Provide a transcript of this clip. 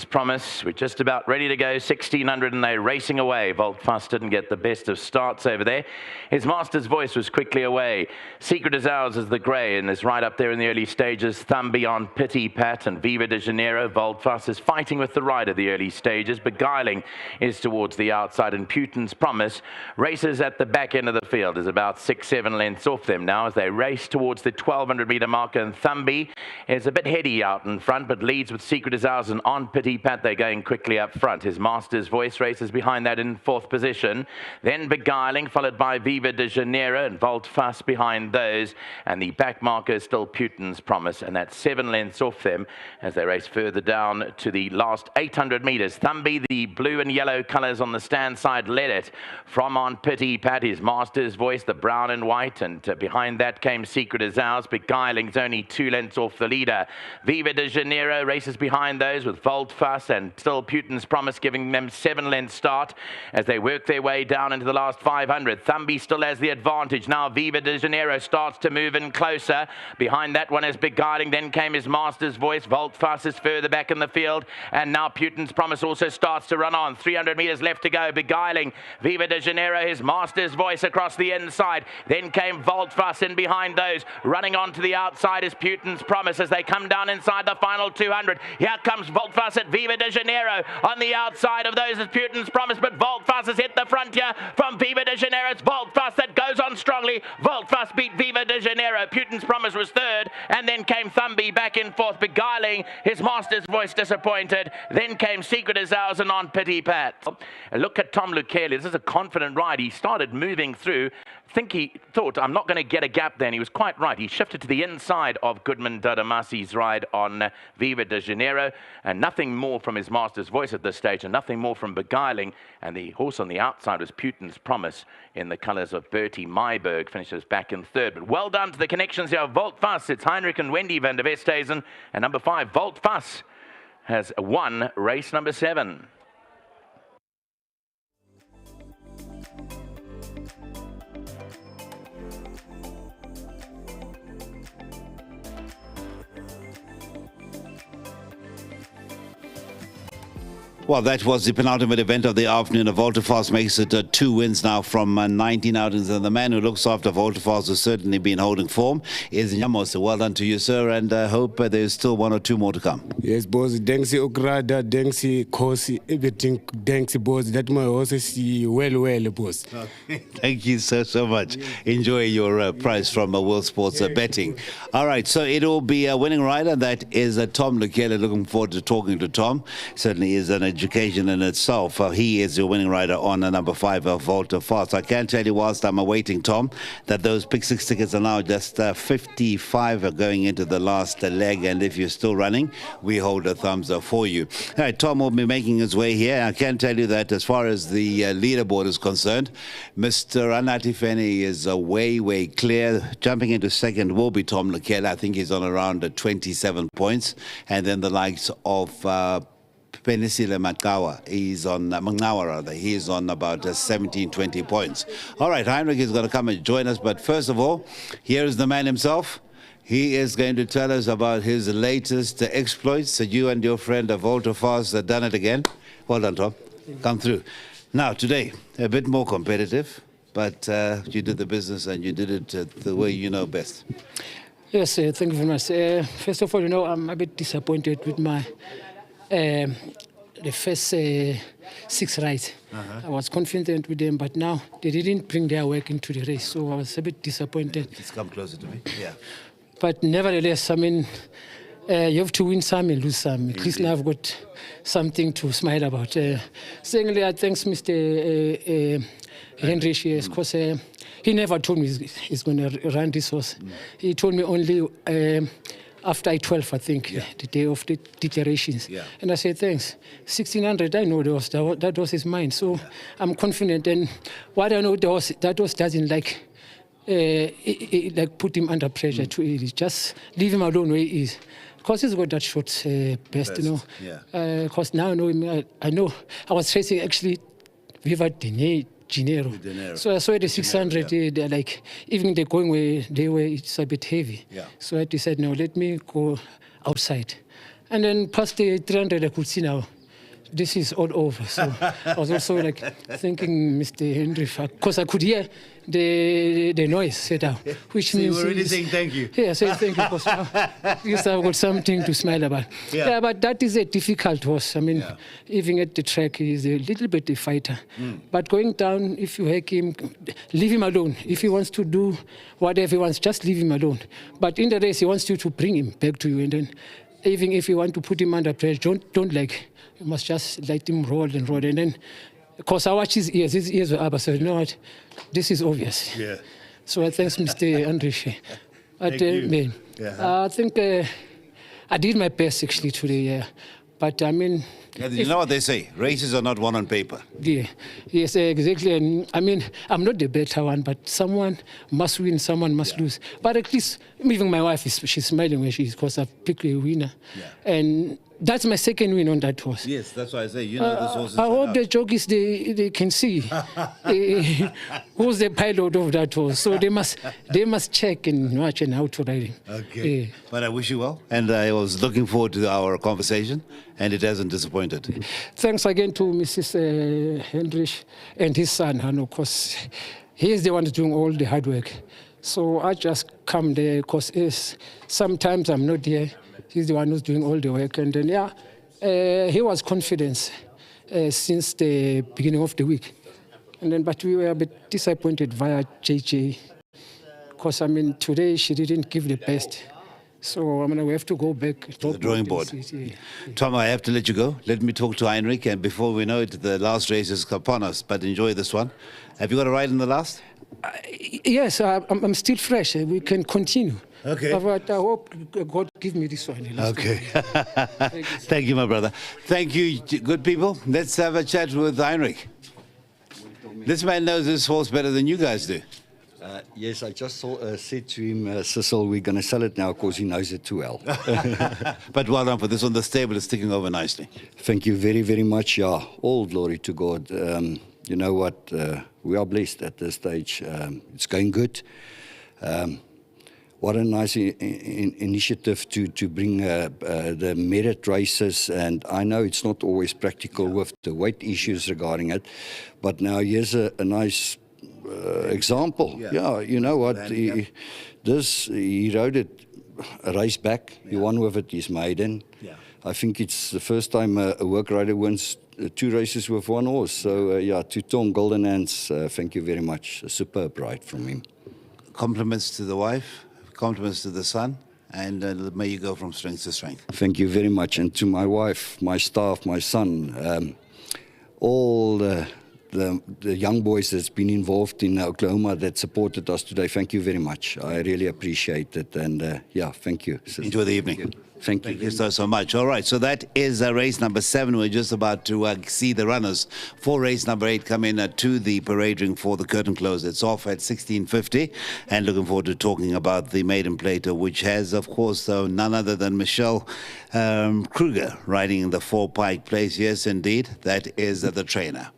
Promise. We're just about ready to go. 1600 and they're racing away. Volte didn't get the best of starts over there. His Master's Voice was quickly away. Secret is Ours is the grey and is right up there in the early stages. Thumby on Pity Pat and Viva de Janeiro. Volte is fighting with the ride of the early stages. Beguiling is towards the outside and Putin's Promise races at the back end of the field. Is about 6-7 lengths off them now as they race towards the 1200 metre marker, and Thumby is a bit heady out in front but leads with Secret is Ours and on Pity Pat. They're going quickly up front. His Master's Voice races behind that in 4th position. Then Beguiling, followed by Viva de Janeiro and Volte behind those. And the back marker is still Putin's Promise. And that's 7 lengths off them as they race further down to the last 800 metres. Thumby, the blue and yellow colours on the stand side, led it from on Pity Pat. His Master's Voice, the brown and white. And behind that came Secret is Ours. Beguiling's only 2 lengths off the leader. Viva de Janeiro races behind those with Volte and still Putin's Promise giving them 7 lengths start as they work their way down into the last 500. Thumby still has the advantage. Now Viva de Janeiro starts to move in closer. Behind that one is Beguiling. Then came his Master's Voice. Volte is further back in the field. And now Putin's Promise also starts to run on. 300 metres left to go. Beguiling, Viva de Janeiro, his Master's Voice across the inside. Then came Volte in behind those. Running on to the outside is Putin's Promise as they come down inside the final 200. Here comes Volte at Viva de Janeiro. On the outside of those is Putin's Promise, but Volte has hit the frontier from Viva de Janeiro. It's Volte that goes on strongly. Volte beat Viva de Janeiro. Putin's Promise was 3rd, and then came Thumby back in 4th. Beguiling, his Master's Voice disappointed. Then came Secret is Ours and on Pity Pat. Look at Tom Lukeli. This is a confident ride. He started moving through. He thought, I'm not going to get a gap then. He was quite right. He shifted to the inside of Goodman Dadamasi's ride on Viva de Janeiro, and nothing more from his Master's Voice at this stage, and nothing more from Beguiling. And the horse on the outside was Putin's Promise in the colours of Bertie Myberg, finishes back in 3rd. But well done to the connections here of Volte. It's Heinrich and Wendy van der Westhuizen, and number 5, Volte has won race number 7. Well, that was the penultimate event of the afternoon. Volte makes it 2 wins now from 19 outings. And the man who looks after Volte has certainly been holding form is Nyamo. So well done to you, sir, and I hope there's still 1 or 2 more to come. Yes, boss. Thanks, Okrada. Thanks, Kosi. Everything. Thanks, boss. That my also see well, boss. Okay. Thank you so much. Enjoy your prize from World Sports Betting. All right, so it will be a winning rider. That is Tom Lukeli. Looking forward to talking to Tom. Certainly is an education in itself. He is your winning rider on number 5, Volte. I can tell you whilst I'm awaiting Tom that those Pick 6 tickets are now just 55 are going into the last leg, and if you're still running, we hold a thumbs up for you. All right, Tom will be making his way here. I can tell you that as far as the leaderboard is concerned, Mr. Anatifeni is way clear. Jumping into 2nd will be Tom Lukeli. I think he's on around 27 points, and then the likes of Penisile Makawa, he's on Mangawa rather. He's on about 17-20 points. All right, Heinrich is going to come and join us, but first of all, here is the man himself. He is going to tell us about his latest exploits. So you and your friend Volte have done it again. Well done, Tom. Come through. Now, today, a bit more competitive, but you did the business and you did it the way you know best. Yes, thank you very much. First of all, I'm a bit disappointed with my the first 6 rides. I was confident with them, but now they didn't bring their work into the race, so I was a bit disappointed. Please come closer to me. Yeah. But nevertheless, I mean, you have to win some and lose some. At least now I've got something to smile about. Secondly, I thank Mr. Henry Shears, because he never told me he's going to run this horse. He told me only after I-12, I think, the day of the declarations. And I said, thanks. 1600, I know that horse is mine. So I'm confident. And what I know, that horse doesn't like put him under pressure to eat. Just leave him alone where he is. Because he's got that short best, you know. Because now I know I was chasing actually Viva de Janeiro. So I saw the 600, they're like, even they're going where they were, it's a bit heavy. So I decided, no, let me go outside. And then past the 300, I could see now, this is all over. So I was also like thanking Mr. Henry, because I could hear the noise set out, which So means you were really saying thank you. Yeah, saying thank you, because at least I've got something to smile about. Yeah, but that is a difficult horse. I mean, even at the track, he's a little bit a fighter. But going down, if you hack him, leave him alone. If he wants to do whatever he wants, just leave him alone. But in the race, he wants you to bring him back to you, and then even if you want to put him under pressure, don't like. You must just let him roll and roll. And then, because I watch his ears were up. I said, you know what, this is obvious. Yeah. So thanks, Mr. Andrish. Thank you. Man, Yeah. I think I did my best actually today, yeah. But I mean, Yeah, you know what they say, races are not won on paper. yeah, yes, exactly. And I mean, I'm not the better one, but someone must win, someone must lose. But at least, even my wife, she's smiling when she's, because I've picked a winner. Yeah. And that's my second win on that horse. Yes, that's why I say, you know this horse is I hope the jockeys, they can see who's the pilot of that horse. So they must check and watch and how to ride him. Okay. Yeah. But I wish you well. And I was looking forward to our conversation, and it hasn't disappointed. Thanks again to Mrs. Hendrich and his son, Hanno, because he is the one doing all the hard work. So I just come there because sometimes I'm not there. He's the one who's doing all the work. And then, he was confident since the beginning of the week. And then, but we were a bit disappointed via JJ, because, I mean, today she didn't give the best. So, I mean, we have to go back To the drawing board. Tom, I have to let you go. Let me talk to Heinrich, and before we know it, the last race is upon us, but enjoy this one. Have you got a ride in the last? Yes, I'm still fresh. We can continue. Okay. But I hope God give me this one. Okay. Thank you, my brother. Thank you, good people. Let's have a chat with Heinrich. This man knows this horse better than you guys do. Yes, I just said to him, Cecil, we're going to sell it now because he knows it too well. But well done for this one. The stable is sticking over nicely. Thank you very, very much. Yeah, all glory to God. You know what? We are blessed at this stage. It's going good. What a nice initiative to bring the merit races. And I know it's not always practical with the weight issues regarding it. But now here's a nice example. Yeah, you know what? He rode it a race back. He won with it his maiden. Yeah. I think it's the first time a work rider wins 2 races with 1 horse. So, to Tom Golden Hands, thank you very much. A superb ride from him. Compliments to the wife, compliments to the son, and may you go from strength to strength. Thank you very much. And to my wife, my staff, my son, all the young boys that's been involved in Oklahoma that supported us today, thank you very much. I really appreciate it. And thank you. Enjoy the evening. Thank you. Thank you so much. All right, so that is race number 7. We're just about to see the runners for race number 8 come in to the parade ring for the curtain close. It's off at 16:50, and looking forward to talking about the maiden plate, which has, of course, none other than Michelle Kruger riding in the 4 pike place. Yes, indeed, that is the trainer.